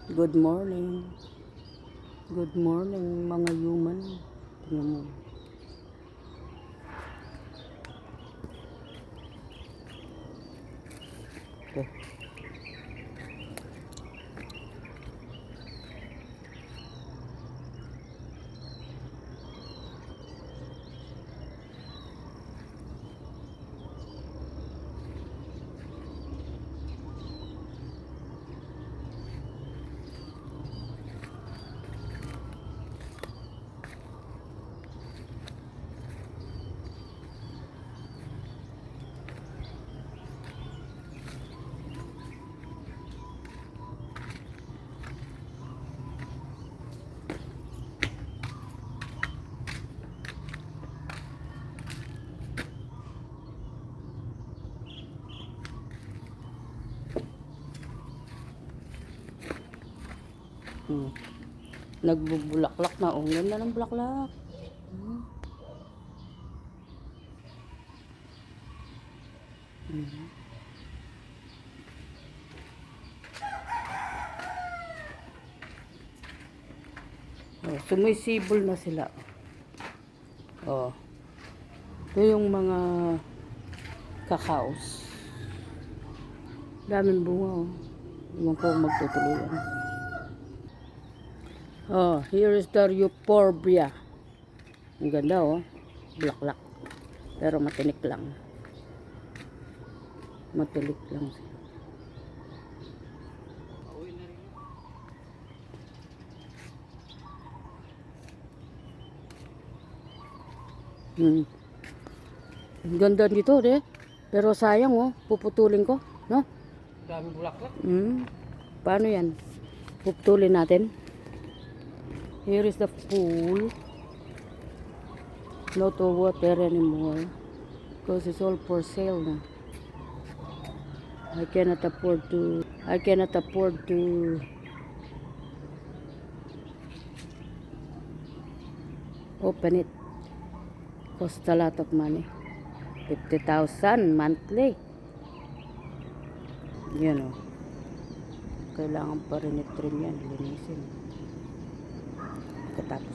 Good morning. Good morning mga human. Tingnan mo. Okay. Nagbubulaklak na. Oh, ganda ng bulaklak. Oh, sumisibol na sila. Oh. Ito yung mga kakaos. Daming bunga. Oh. Iwan ko magtutuloyan. Oh, here is the euphorbia. Ang ganda oh. Bulaklak. Pero matinik lang. Matinik lang siya. Ang ganda dito, de. Pero sayang, oh. Puputulin ko, no? Daming bulaklak. Paano yan? Puputulin natin. Here is the pool. No to water anymore. Because it's all for sale na. I cannot afford to open it. Cost a lot of money. 50,000 monthly. Yan o. Kailangan pa rin i-trim yan. Linisin. Katapos